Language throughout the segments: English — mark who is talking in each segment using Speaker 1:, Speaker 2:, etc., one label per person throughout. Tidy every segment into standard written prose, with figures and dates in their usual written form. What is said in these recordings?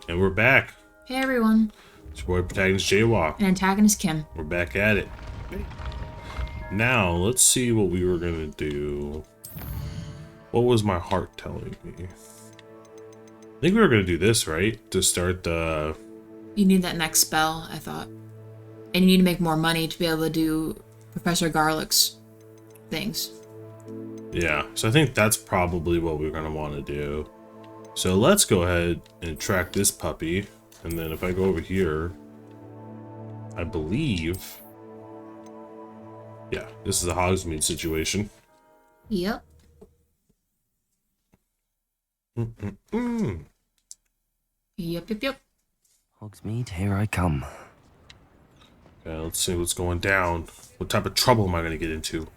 Speaker 1: And we're back.
Speaker 2: Hey everyone.
Speaker 1: It's your boy protagonist Jaywalk.
Speaker 2: And antagonist Kim.
Speaker 1: We're back at it. Now, let's see what we were gonna do. What was my heart telling me? I think we were gonna do this, right? To start the...
Speaker 2: You need that next spell, I thought. And you need to make more money to be able to do Professor Garlick's things.
Speaker 1: Yeah, so I think that's probably what we're gonna want to do. So let's go ahead and track this puppy. And then if I go over here, I believe... Yeah, this is a Hogsmeade situation.
Speaker 2: Yep. Yep.
Speaker 3: Hogsmeade, here I come.
Speaker 1: Okay, let's see what's going down. What type of trouble am I going to get into?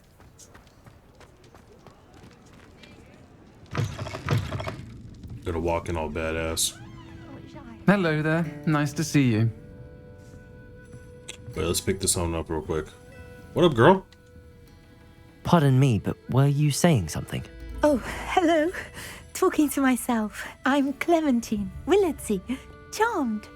Speaker 1: Gonna walk in all badass.
Speaker 4: Hello there. Nice to see you.
Speaker 1: Wait, let's pick this one up real quick. What up, girl?
Speaker 3: Pardon me, but were you saying something?
Speaker 5: Oh, hello. Talking to myself. I'm Clementine Willardsey. Charmed.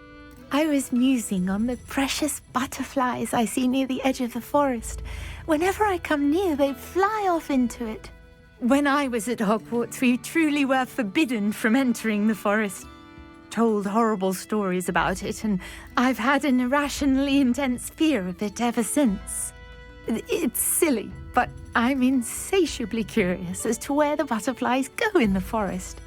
Speaker 5: I was musing on the precious butterflies I see near the edge of the forest. Whenever I come near, they fly off into it. When I was at Hogwarts, we truly were forbidden from entering the forest. Told horrible stories about it, and I've had an irrationally intense fear of it ever since. It's silly, but I'm insatiably curious as to where the butterflies go in the forest.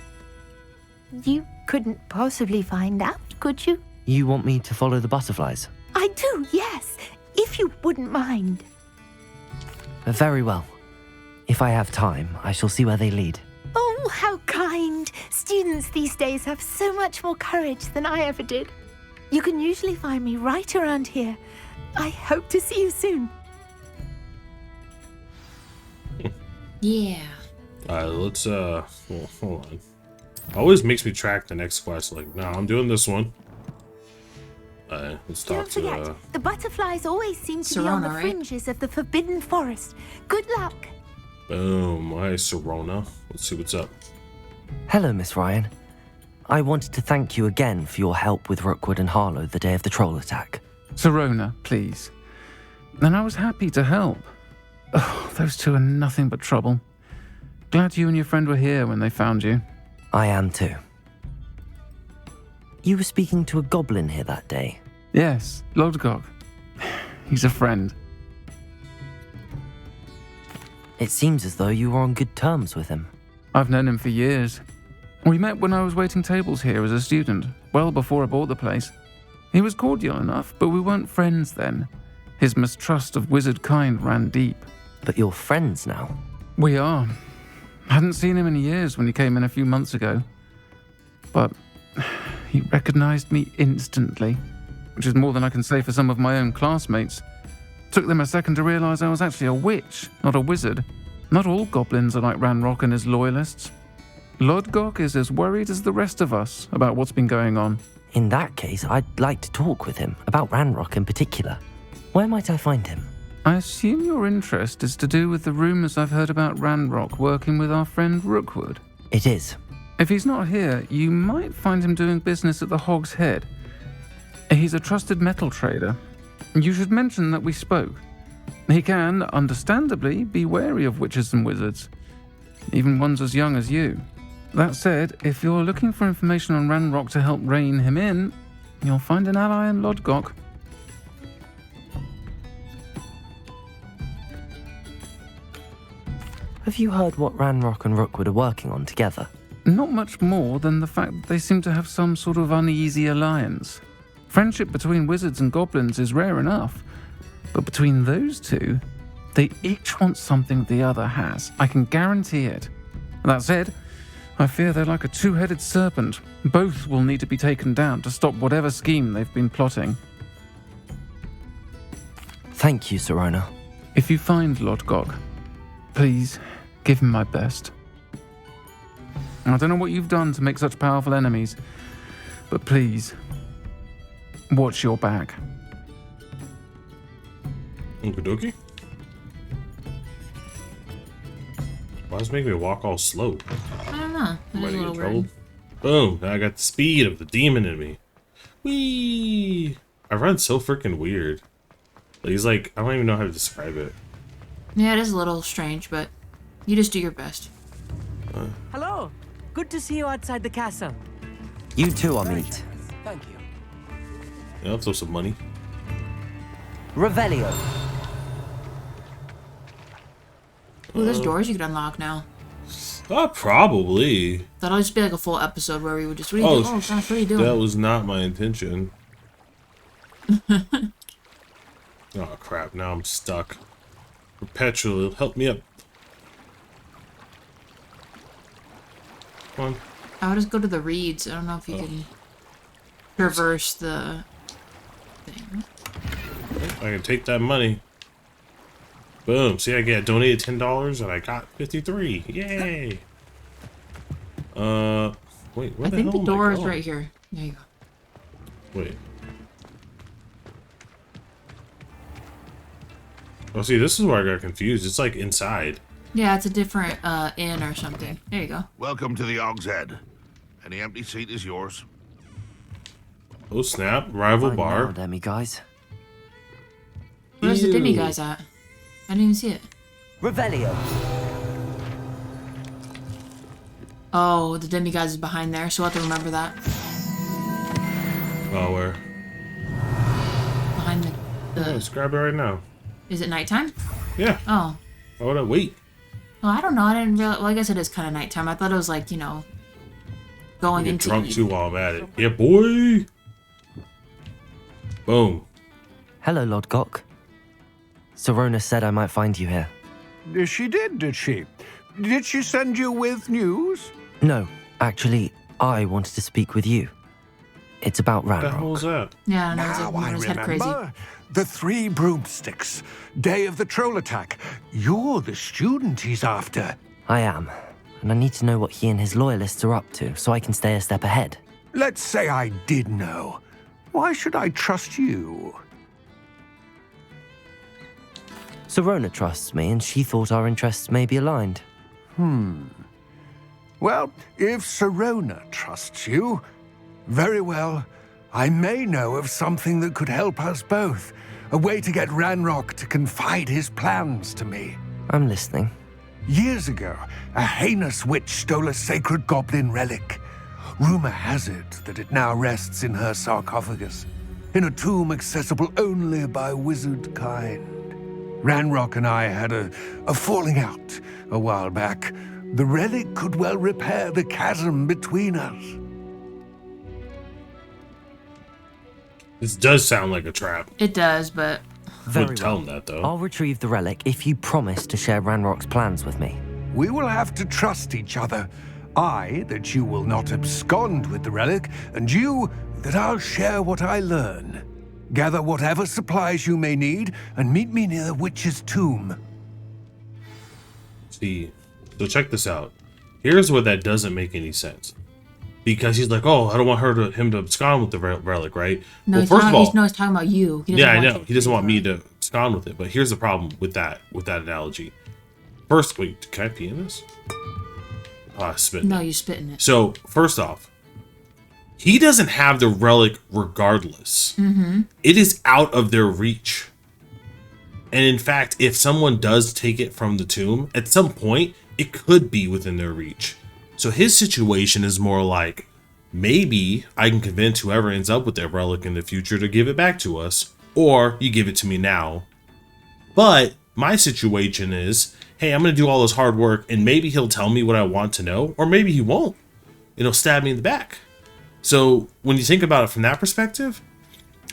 Speaker 5: You couldn't possibly find out, could you?
Speaker 3: You want me to follow the butterflies?
Speaker 5: I do, yes, if you wouldn't mind.
Speaker 3: Very well. If I have time, I shall see where they lead.
Speaker 5: Oh, how kind. Students these days have so much more courage than I ever did. You can usually find me right around here. I hope to see you soon.
Speaker 2: Yeah.
Speaker 1: Alright, let's, well, hold on. Always makes me track the next quest. Like, nah, I'm doing this one. Alright, let's talk
Speaker 5: Don't forget, the butterflies always seem to be on the fringes of the Forbidden Forest. Good luck.
Speaker 1: Boom. Hi, Serona. Let's see what's up.
Speaker 3: Hello, Miss Ryan. I wanted to thank you again for your help with Rookwood and Harlow the day of the troll attack.
Speaker 4: Serona, please. And I was happy to help. Oh, those two are nothing but trouble. Glad you and your friend were here when they found you.
Speaker 3: I am too. You were speaking to a goblin here that day.
Speaker 4: Yes, Lodgok. He's a friend.
Speaker 3: It seems as though you were on good terms with him.
Speaker 4: I've known him for years. We met when I was waiting tables here as a student, well before I bought the place. He was cordial enough, but we weren't friends then. His mistrust of wizard kind ran deep.
Speaker 3: But you're friends now?
Speaker 4: We are. Hadn't seen him in years when he came in a few months ago. But he recognized me instantly, which is more than I can say for some of my own classmates. Took them a second to realize I was actually a witch, not a wizard. Not all goblins are like Ranrock and his loyalists. Lodgok is as worried as the rest of us about what's been going on.
Speaker 3: In that case, I'd like to talk with him, about Ranrock in particular. Where might I find him?
Speaker 4: I assume your interest is to do with the rumors I've heard about Ranrock working with our friend Rookwood.
Speaker 3: It is.
Speaker 4: If he's not here, you might find him doing business at the Hog's Head. He's a trusted metal trader. You should mention that we spoke. He can, understandably, be wary of witches and wizards, even ones as young as you. That said, if you're looking for information on Ranrock to help rein him in, you'll find an ally in Lodgok.
Speaker 3: Have you heard what Ranrock and Rookwood are working on together?
Speaker 4: Not much more than the fact that they seem to have some sort of uneasy alliance. Friendship between wizards and goblins is rare enough, but between those two, they each want something the other has. I can guarantee it. That said, I fear they're like a two-headed serpent. Both will need to be taken down to stop whatever scheme they've been plotting.
Speaker 3: Thank you, Serona.
Speaker 4: If you find Lodgok, please give him my best. I don't know what you've done to make such powerful enemies, but please, watch your back.
Speaker 1: Okie dokie. Why does it make me walk all slow?
Speaker 2: I don't know. That
Speaker 1: Am I
Speaker 2: is a
Speaker 1: in
Speaker 2: little
Speaker 1: trouble?
Speaker 2: weird.
Speaker 1: Boom. Now I got the speed of the demon in me. Whee! I run so freaking weird. He's like, I don't even know how to describe it.
Speaker 2: Yeah, it is a little strange, but you just do your best.
Speaker 6: Hello. Good to see you outside the castle.
Speaker 3: You too, Amit.
Speaker 6: Thank you.
Speaker 1: Yeah, I'll throw some money.
Speaker 3: Revelio.
Speaker 2: Ooh, there's doors you could unlock now.
Speaker 1: Probably.
Speaker 2: That'll just be like a full episode where we would just, what are you doing? Oh, gosh, what are you doing?
Speaker 1: That was not my intention. Oh, crap. Now I'm stuck. Perpetually. Help me up. Come on.
Speaker 2: I would just go to the reeds. I don't know if you can traverse the thing.
Speaker 1: I can take that money. Boom. See, I donated $10 and I got 53. Yay. Wait, where
Speaker 2: I
Speaker 1: the
Speaker 2: think
Speaker 1: hell
Speaker 2: the
Speaker 1: am I
Speaker 2: door is
Speaker 1: going?
Speaker 2: right here. There you go.
Speaker 1: Wait. Oh, see, this is where I got confused. It's like inside.
Speaker 2: Yeah, it's a different inn or something. There you go.
Speaker 7: Welcome to the Og's Head. Any empty seat is yours.
Speaker 1: Oh, snap. Rival
Speaker 3: Fine
Speaker 1: bar.
Speaker 3: now, Demi guys.
Speaker 2: Where's the Demi
Speaker 1: Ew.
Speaker 2: guys at? I didn't even see it.
Speaker 3: Revelio.
Speaker 2: Oh, the Demi guys is behind there, so we'll have to remember that.
Speaker 1: Oh, where?
Speaker 2: Behind the...
Speaker 1: Let's grab it right now.
Speaker 2: Is it nighttime?
Speaker 1: Yeah.
Speaker 2: Oh.
Speaker 1: Why would I wait?
Speaker 2: Well, I don't know. I didn't realize... Well, I guess it is kind of nighttime. I thought it was like, you know, going
Speaker 1: Get
Speaker 2: into...
Speaker 1: drunk too while I'm at it. Yeah, boy. Boom.
Speaker 3: Hello, Lodgok. Sorona said I might find you here.
Speaker 8: She did she? Did she send you with news?
Speaker 3: No, actually, I wanted to speak with you. It's about
Speaker 1: What the hell is
Speaker 3: Ranrock.
Speaker 1: that?
Speaker 2: Yeah, I know. It's
Speaker 8: Now
Speaker 2: like
Speaker 8: I
Speaker 2: his head crazy.
Speaker 8: remember. The 3 broomsticks. Day of the troll attack. You're the student he's after.
Speaker 3: I am, and I need to know what he and his loyalists are up to so I can stay a step ahead.
Speaker 8: Let's say I did know. Why should I trust you?
Speaker 3: Sorona trusts me, and she thought our interests may be aligned.
Speaker 8: Well, if Sorona trusts you, very well. I may know of something that could help us both. A way to get Ranrock to confide his plans to me.
Speaker 3: I'm listening.
Speaker 8: Years ago, a heinous witch stole a sacred goblin relic. Rumor has it that it now rests in her sarcophagus, in a tomb accessible only by wizard kind. Ranrock and I had a falling out a while back. The relic could well repair the chasm between us.
Speaker 1: This does sound like a trap.
Speaker 2: It does, but...
Speaker 1: Wouldn't tell him that, though.
Speaker 3: I'll retrieve the relic if you promise to share Ranrock's plans with me.
Speaker 8: We will have to trust each other. I, that you will not abscond with the relic, and you, that I'll share what I learn. Gather whatever supplies you may need, and meet me near the witch's tomb.
Speaker 1: See, so check this out. Here's where that doesn't make any sense. Because he's like, oh, I don't want him to abscond with the relic, right?
Speaker 2: No,
Speaker 1: well,
Speaker 2: he's
Speaker 1: first of all,
Speaker 2: he's talking about you. He doesn't
Speaker 1: yeah, I
Speaker 2: want
Speaker 1: know.
Speaker 2: you.
Speaker 1: He doesn't want me to abscond with it. But here's the problem with that analogy. First, wait, can I pee in this? Ah, spit.
Speaker 2: No, you spit in it.
Speaker 1: So, first off, he doesn't have the relic regardless. It is out of their reach. And in fact, if someone does take it from the tomb, at some point, it could be within their reach. So his situation is more like, maybe I can convince whoever ends up with that relic in the future to give it back to us, or you give it to me now. But my situation is, hey, I'm going to do all this hard work, and maybe he'll tell me what I want to know, or maybe he won't, and he'll stab me in the back. So when you think about it from that perspective,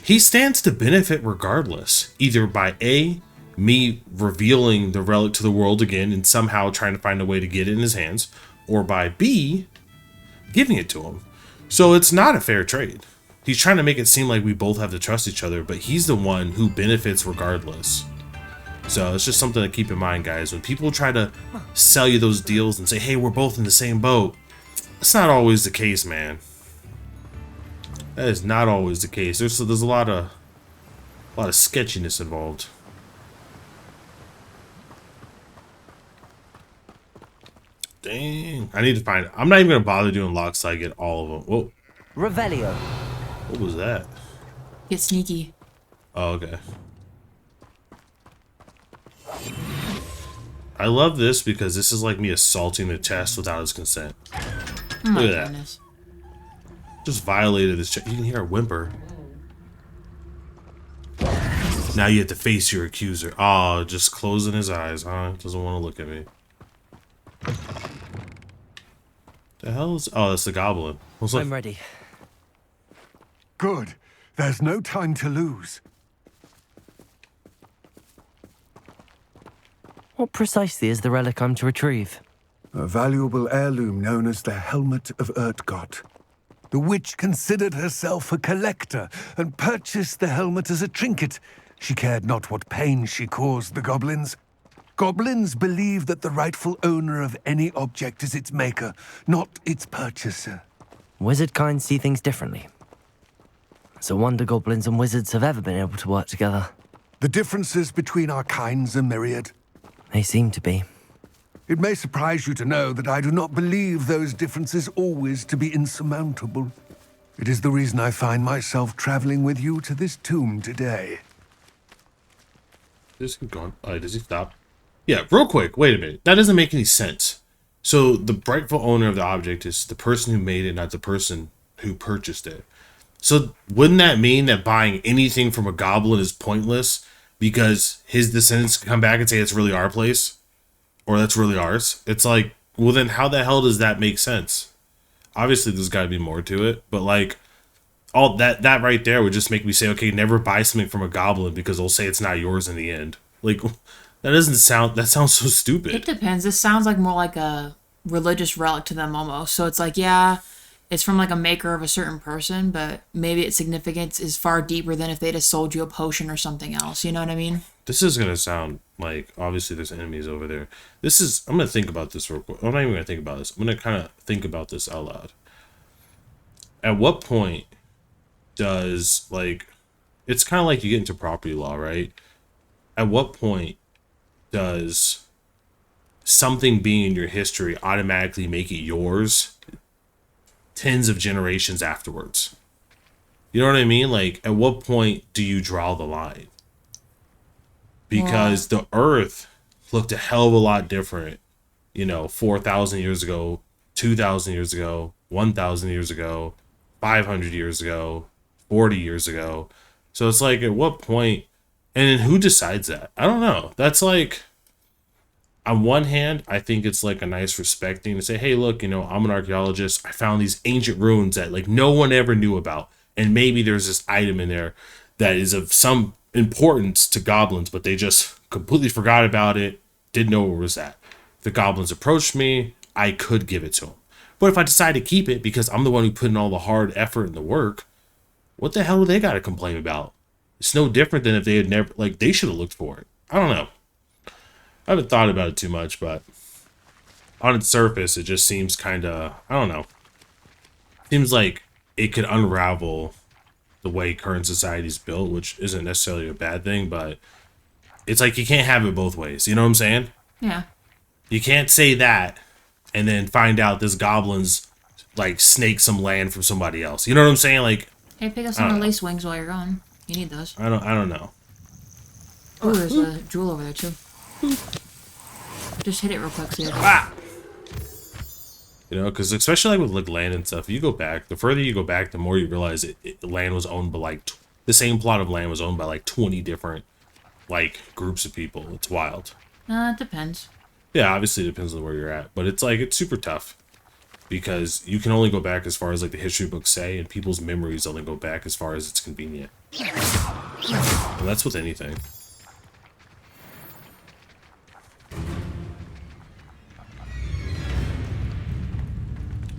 Speaker 1: he stands to benefit regardless, either by A, me revealing the relic to the world again and somehow trying to find a way to get it in his hands, or by B, giving it to him. So it's not a fair trade. He's trying to make it seem like we both have to trust each other, but he's the one who benefits regardless. So it's just something to keep in mind, guys. When people try to sell you those deals and say, hey, we're both in the same boat, that's not always the case, man. That is not always the case. There's a lot of sketchiness involved. Damn. Dang, I need to find it. I'm not even gonna bother doing locks till I get all of them. Whoa,
Speaker 3: Revelio.
Speaker 1: what was that?
Speaker 2: Get sneaky.
Speaker 1: Oh, okay. I love this because this is like me assaulting the chest without his consent.
Speaker 2: Oh my
Speaker 1: Look at that.
Speaker 2: goodness.
Speaker 1: Just violated this chest. You can hear a whimper. Now you have to face your accuser. Oh, just closing his eyes, huh? Doesn't want to look at me. The hell is... Oh, that's the goblin. I was like,
Speaker 3: I'm ready.
Speaker 8: Good. There's no time to lose.
Speaker 3: What precisely is the relic I'm to retrieve?
Speaker 8: A valuable heirloom known as the Helmet of Urtgott. The witch considered herself a collector and purchased the helmet as a trinket. She cared not what pain she caused the goblins. Goblins believe that the rightful owner of any object is its maker, not its purchaser.
Speaker 3: Wizard kind see things differently. It's a wonder goblins and wizards have ever been able to work together.
Speaker 8: The differences between our kinds are myriad.
Speaker 3: They seem to be.
Speaker 8: It may surprise you to know that I do not believe those differences always to be insurmountable. It is the reason I find myself traveling with you to this tomb today.
Speaker 1: is he gone? Oh, does he stop? Yeah, real quick. Wait a minute. That doesn't make any sense. So the rightful owner of the object is the person who made it, not the person who purchased it. So wouldn't that mean that buying anything from a goblin is pointless because his descendants can come back and say it's really our place or that's really ours? It's like, well, then how the hell does that make sense? Obviously, there's got to be more to it, but like all that right there would just make me say, okay, never buy something from a goblin because they'll say it's not yours in the end. Like that sounds so stupid.
Speaker 2: It depends. This sounds like more like a religious relic to them almost. So it's like, yeah, it's from like a maker of a certain person, but maybe its significance is far deeper than if they just sold you a potion or something else. You know what I mean?
Speaker 1: This is going to sound like, obviously there's enemies over there. I'm going to think about this real quick. I'm not even going to think about this. I'm going to kind of think about this out loud. At what point does, like, it's kind of like you get into property law, right? At what point does something being in your history automatically make it yours tens of generations afterwards? You know what I mean? Like, at what point do you draw the line? Because the Earth looked a hell of a lot different, 4,000 years ago, 2,000 years ago, 1,000 years ago, 500 years ago, 40 years ago. So it's like, at what point, and then who decides that? I don't know. That's like, on one hand, I think it's like a nice respect thing to say, hey, look, I'm an archaeologist. I found these ancient ruins that like no one ever knew about. And maybe there's this item in there that is of some importance to goblins, but they just completely forgot about it, didn't know where it was at. If the goblins approached me, I could give it to them. But if I decide to keep it because I'm the one who put in all the hard effort and the work, what the hell do they got to complain about? It's no different than if they had never, like, they should have looked for it. I don't know. I haven't thought about it too much, but on its surface, it just seems kind of, I don't know. Seems like it could unravel the way current society is built, which isn't necessarily a bad thing, but it's like you can't have it both ways. You know what I'm saying?
Speaker 2: Yeah.
Speaker 1: You can't say that and then find out this goblin's like snake some land from somebody else. You know what I'm saying? Like,
Speaker 2: Hey, pick up some of the lace wings while you're gone. You need those.
Speaker 1: I don't know.
Speaker 2: Oh, there's a jewel over there too. Just hit it real quick. So
Speaker 1: Because especially like with like land and stuff, you go back, the further you go back, the more you realize land was owned by like the same plot of land was owned by like 20 different like groups of people. It's wild.
Speaker 2: It depends.
Speaker 1: Yeah, obviously it depends on where you're at, but it's like it's super tough because you can only go back as far as like the history books say, and people's memories only go back as far as it's convenient. And that's with anything.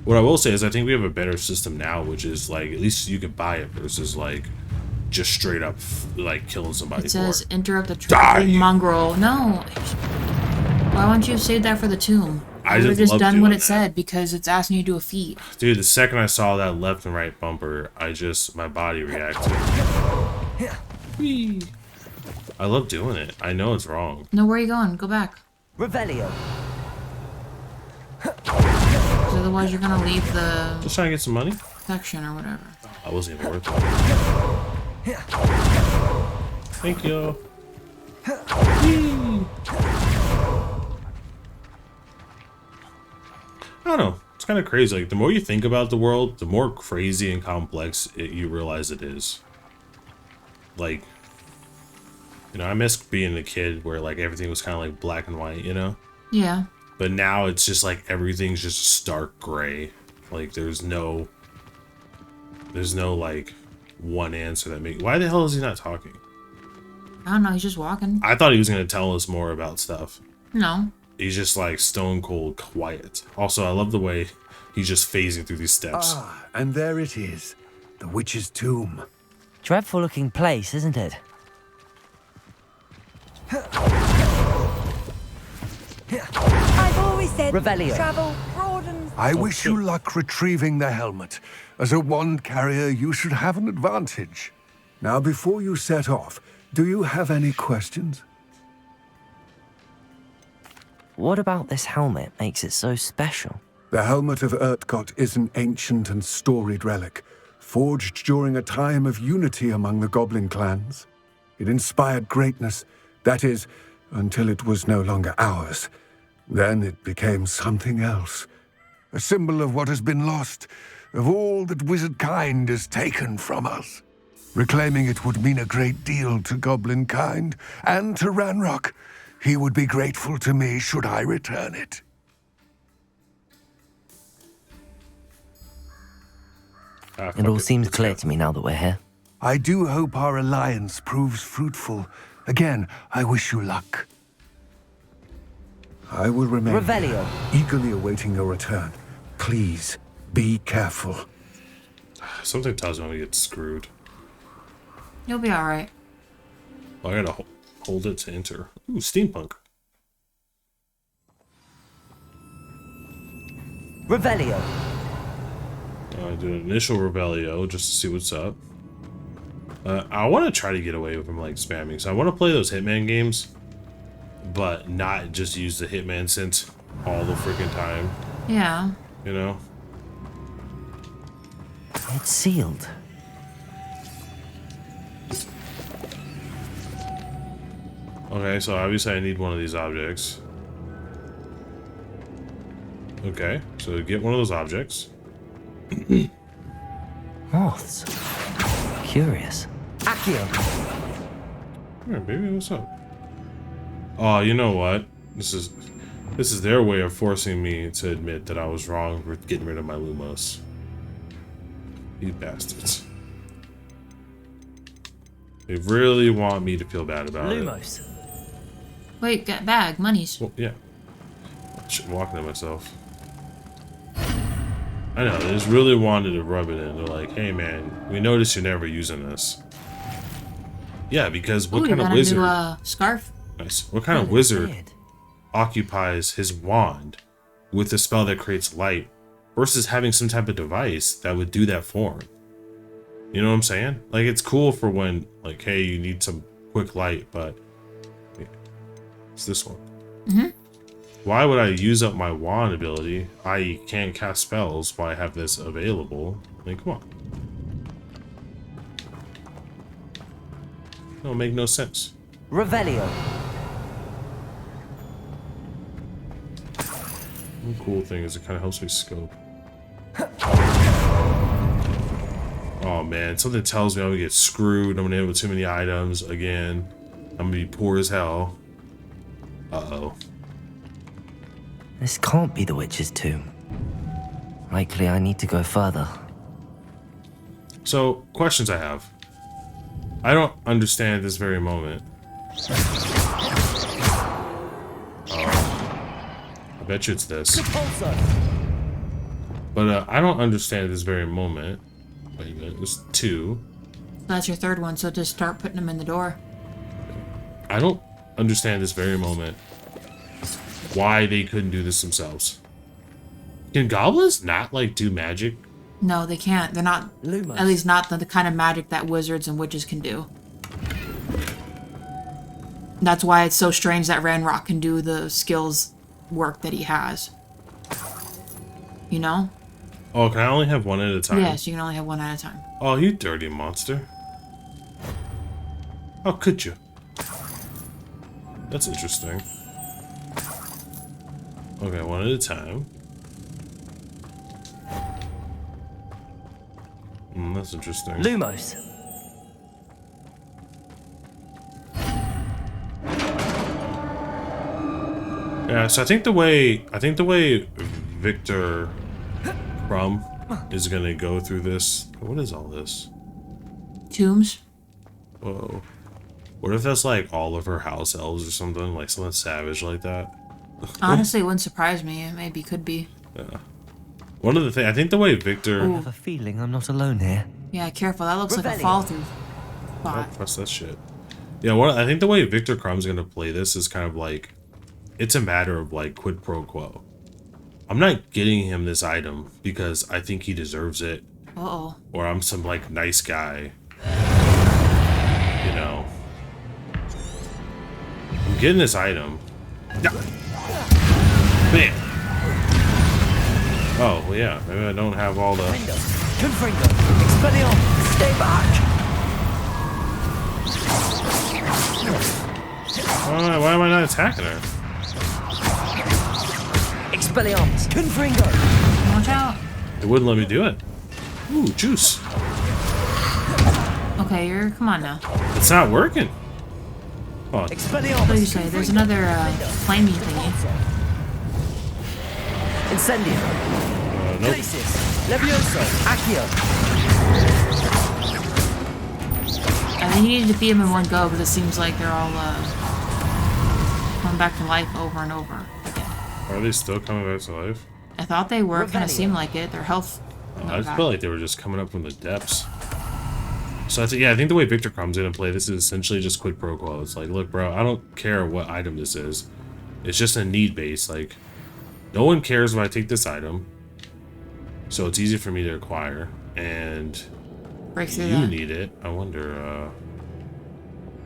Speaker 1: What I will say is I think we have a better system now, which is like at least you could buy it versus like just straight up like killing somebody.
Speaker 2: It says
Speaker 1: for it.
Speaker 2: interrupt the traffic mongrel. No. Why won't you have saved that for the tomb? I would have just done what it said because it's asking you to do a feat.
Speaker 1: Dude, the second I saw that left and right bumper, my body reacted. Whee. I love doing it. I know it's wrong.
Speaker 2: No, where are you going? Go back.
Speaker 3: Revelio.
Speaker 2: Otherwise, you're gonna leave the
Speaker 1: Just trying to get some money.
Speaker 2: section or whatever.
Speaker 1: I wasn't even worth it. Thank you. Whee! I don't know. It's kind of crazy. Like, the more you think about the world, the more crazy and complex you realize it is. Like, you know, I miss being a kid where, like, everything was kind of, like, black and white, you know?
Speaker 2: Yeah.
Speaker 1: But now it's just, like, everything's just stark gray. Like, there's no, like, one answer that makes... Why the hell is he not talking?
Speaker 2: I don't know. He's just walking.
Speaker 1: I thought he was going to tell us more about stuff.
Speaker 2: No.
Speaker 1: He's just, like, stone cold quiet. Also, I love the way he's just phasing through these steps.
Speaker 8: Ah, and there it is. The witch's tomb.
Speaker 3: Dreadful looking place, isn't it?
Speaker 5: I've always said
Speaker 3: Revelio.
Speaker 5: travel broadens.
Speaker 8: I wish you luck retrieving the helmet. As a wand carrier, you should have an advantage. Now, before you set off, do you have any questions?
Speaker 3: What about this helmet makes it so special?
Speaker 8: The helmet of Urtkot is an ancient and storied relic, forged during a time of unity among the Goblin clans. It inspired greatness, that is, until it was no longer ours. Then it became something else. A symbol of what has been lost, of all that wizard kind has taken from us. Reclaiming it would mean a great deal to Goblin kind, and to Ranrock. He would be grateful to me should I return it.
Speaker 3: It all seems clear to me now that we're here.
Speaker 8: I do hope our alliance proves fruitful. Again, I wish you luck. I will remain
Speaker 3: Revelio.
Speaker 8: here, eagerly awaiting your return. Please, be careful.
Speaker 1: Something tells me I'm going to get screwed.
Speaker 2: You'll be alright.
Speaker 1: Oh, I gotta hold it to enter. Ooh, steampunk.
Speaker 3: Revelio.
Speaker 1: I did an initial Revelio just to see what's up. I want to try to get away from, like, spamming. So I want to play those Hitman games, but not just use the Hitman sense all the freaking time.
Speaker 2: Yeah.
Speaker 1: You know?
Speaker 3: It's sealed.
Speaker 1: Okay, so obviously I need one of these objects. Okay, so get one of those objects.
Speaker 3: Moths. Curious. Accio.
Speaker 1: Alright, baby, what's up? Oh, you know what? This is their way of forcing me to admit that I was wrong with getting rid of my Lumos. You bastards. They really want me to feel bad about it.
Speaker 3: Lumos.
Speaker 2: Wait, get bag, monies.
Speaker 1: Well, yeah. I'm walking to myself. I know, they just really wanted to rub it in. They're like, hey man, we noticed you're never using this. Yeah, because what
Speaker 2: Ooh,
Speaker 1: kind
Speaker 2: you
Speaker 1: of
Speaker 2: got
Speaker 1: wizard...
Speaker 2: a new scarf.
Speaker 1: Nice. What kind of wizard occupies his wand with a spell that creates light versus having some type of device that would do that for him? You know what I'm saying? Like, it's cool for when, like, hey, you need some quick light, but it's this one.
Speaker 2: Mm-hmm.
Speaker 1: Why would I use up my wand ability? I can't cast spells while I have this available. Like, come on. That'll make no sense.
Speaker 3: Revelio.
Speaker 1: One cool thing is it kind of helps me scope. Oh man, something tells me I'm gonna get screwed. I'm gonna end up with too many items again. I'm gonna be poor as hell. Uh-oh.
Speaker 3: This can't be the witch's tomb. Likely I need to go further.
Speaker 1: So, questions I have. I don't understand at this very moment. I bet you it's this. But I don't understand at this very moment. Wait a minute, there's two.
Speaker 2: That's your third one, so just start putting them in the door.
Speaker 1: I don't understand this very moment why they couldn't do this themselves. Can goblins not, like, do magic?
Speaker 2: No, they can't. They're not,
Speaker 3: Lumos.
Speaker 2: at least not the kind of magic that wizards and witches can do. That's why it's so strange that Ranrock can do the skills work that he has. You know?
Speaker 1: Oh, can I only have one at a time?
Speaker 2: Yes, you can only have one at a time.
Speaker 1: Oh, you dirty monster. How could you? That's interesting. Okay, one at a time. That's interesting.
Speaker 3: Lumos.
Speaker 1: Yeah, so I think the way Victor Crumb is gonna go through this. What is all this?
Speaker 2: Tombs?
Speaker 1: Whoa. What if that's like all of her house elves or something? Like something savage like that?
Speaker 2: Honestly, it wouldn't surprise me. It maybe could be.
Speaker 1: Yeah. One of the things, I think the way Victor...
Speaker 3: I have a feeling I'm not alone here.
Speaker 2: Yeah, careful. That looks like a
Speaker 3: Rebellion.
Speaker 2: fall through
Speaker 1: Oh,
Speaker 2: spot.
Speaker 1: press that shit. Yeah, I think the way Victor Crumb's gonna play this is kind of like... It's a matter of like quid pro quo. I'm not getting him this item because I think he deserves it.
Speaker 2: Uh-oh.
Speaker 1: Or I'm some like nice guy. You know. I'm getting this item. Bam! Oh, well, yeah. Maybe I don't have all the...
Speaker 3: Confringo. Expelliarmus. Stay back.
Speaker 1: Why am I not attacking her?
Speaker 3: Expelliarmus. Confringo.
Speaker 2: Watch out.
Speaker 1: It wouldn't let me do it. Ooh, juice.
Speaker 2: Okay, come on now.
Speaker 1: It's not working. Oh,
Speaker 2: What do you say? There's another flaming thingy.
Speaker 3: Incendio.
Speaker 1: nope.
Speaker 3: Glacis. Levioso. Accio.
Speaker 2: I think you need to defeat them in one go, but it seems like they're all coming back to life over and over.
Speaker 1: Are they still coming back to life?
Speaker 2: I thought they were. Kind of seemed like it. Their health.
Speaker 1: I just felt like they were just coming up from the depths. So I think the way Victor Crumb's gonna play this is essentially just quid pro quo. It's like, look, bro, I don't care what item this is. It's just a need base. Like, no one cares if I take this item, so it's easy for me to acquire. And
Speaker 2: Break through
Speaker 1: you
Speaker 2: that.
Speaker 1: need it. I wonder.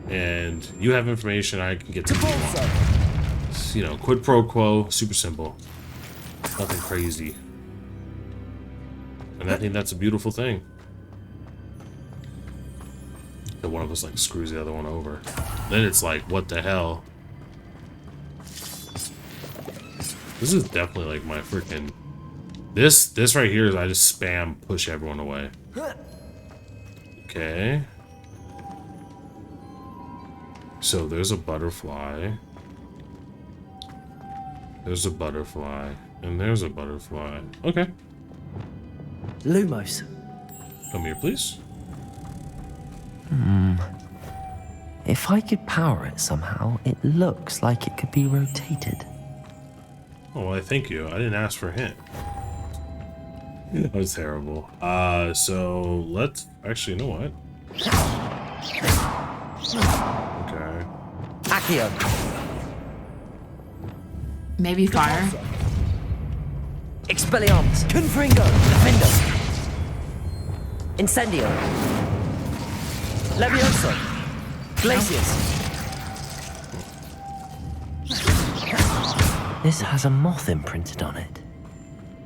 Speaker 1: And you have information. I can get to you want. You know, quid pro quo, super simple. Nothing crazy. And I think that's a beautiful thing. That one of us like screws the other one over. Then it's like, what the hell? This is definitely like my freaking... This right here is I just spam push everyone away. Okay. So there's a butterfly. There's a butterfly. And there's a butterfly. Okay.
Speaker 3: Lumos.
Speaker 1: Come here, please.
Speaker 3: If I could power it somehow, it looks like it could be rotated.
Speaker 1: Oh, well, thank you. I didn't ask for a hint. That was terrible. So let's... Actually, you know what? Okay.
Speaker 3: Accio.
Speaker 2: Maybe fire.
Speaker 3: Expelliarmus. Confringo. Defendo. Incendio. Levioso. Glacius. This has a moth imprinted on it.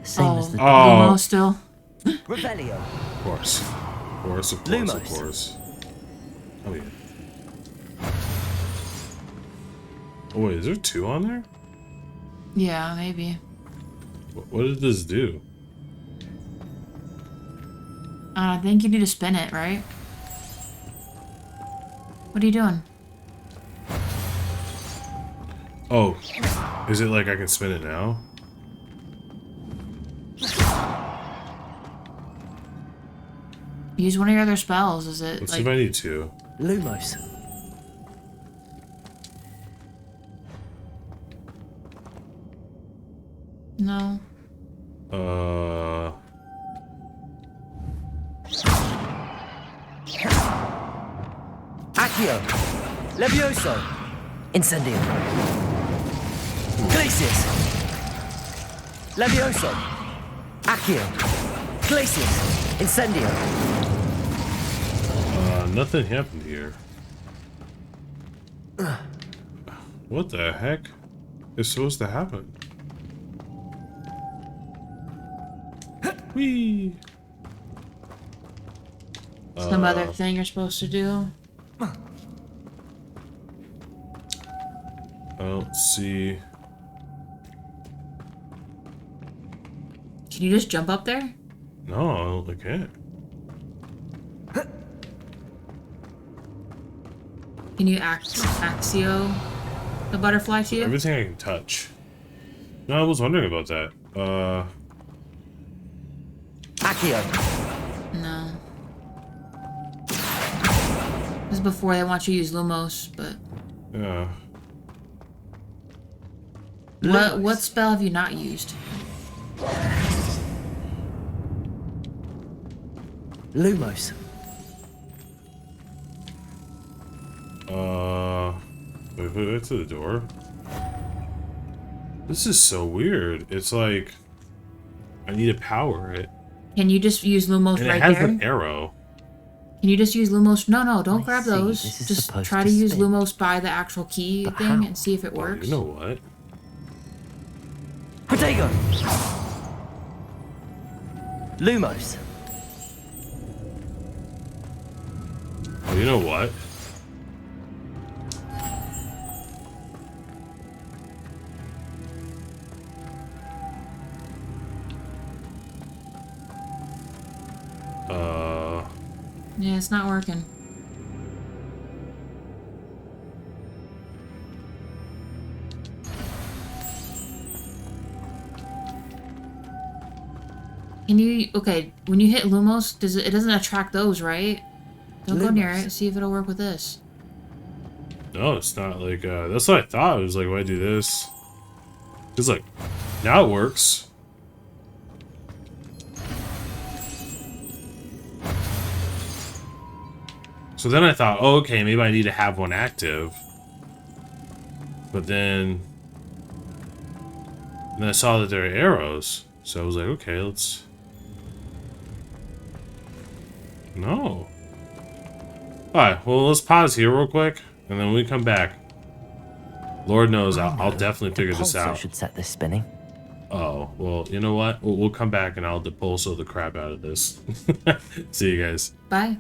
Speaker 3: The same as the
Speaker 2: Lumo still.
Speaker 3: Revelio.
Speaker 1: Of course. Of course, of course, of
Speaker 3: Lumos.
Speaker 1: course. Oh, yeah. Oh, wait, is there two on there?
Speaker 2: Yeah, maybe.
Speaker 1: What did this do?
Speaker 2: I think you need to spin it, right? What are you doing?
Speaker 1: Oh, is it like I can spin it now?
Speaker 2: Use one of your other spells. Is it
Speaker 1: Let's
Speaker 2: like...
Speaker 1: see if I need to.
Speaker 3: Lumos.
Speaker 2: No.
Speaker 3: Accio. Levioso. Incendio. Glacius. Levioso. Accio. Glacius. Incendio.
Speaker 1: Nothing happened here. What the heck is supposed to happen? Whee!
Speaker 2: Some other thing you're supposed to do.
Speaker 1: I don't see.
Speaker 2: Can you just jump up there?
Speaker 1: No, I can't.
Speaker 2: Can you axio the butterfly to you?
Speaker 1: Everything I can touch. No, I was wondering about that.
Speaker 3: Accio.
Speaker 2: No. This is before they want you to use Lumos, but
Speaker 1: Yeah.
Speaker 2: what spell have you not used?
Speaker 3: Lumos.
Speaker 1: Wait to the door. This is so weird. It's like I need to power it.
Speaker 2: Can you just use Lumos
Speaker 1: And
Speaker 2: right
Speaker 1: it has
Speaker 2: there?
Speaker 1: an arrow.
Speaker 2: Can you just use Lumos? No, don't
Speaker 3: I
Speaker 2: grab
Speaker 3: see.
Speaker 2: those.
Speaker 3: This is
Speaker 2: Just
Speaker 3: supposed
Speaker 2: try
Speaker 3: to
Speaker 2: to use
Speaker 3: spin.
Speaker 2: Lumos by the actual key
Speaker 3: But
Speaker 2: thing
Speaker 3: how?
Speaker 2: and see if it
Speaker 1: Oh,
Speaker 2: works.
Speaker 1: you know what?
Speaker 3: Protego. Lumos.
Speaker 1: Oh, you know what?
Speaker 2: Yeah, it's not working. Can you, okay, when you hit Lumos, it doesn't attract those, right? Don't go near it, see if it'll work with this.
Speaker 1: No, it's not like, that's what I thought. It was like, why do this? It's like, now it works. So then I thought, oh, okay, maybe I need to have one active. But then I saw that there are arrows. So I was like, okay, let's... No. Alright, well, let's pause here real quick, and then when we come back, Lord knows, I'll definitely figure this
Speaker 3: Pulsar
Speaker 1: out.
Speaker 3: should set this spinning.
Speaker 1: Oh, well, you know what? We'll come back and I'll depulso the crap out of this. See you guys.
Speaker 2: Bye.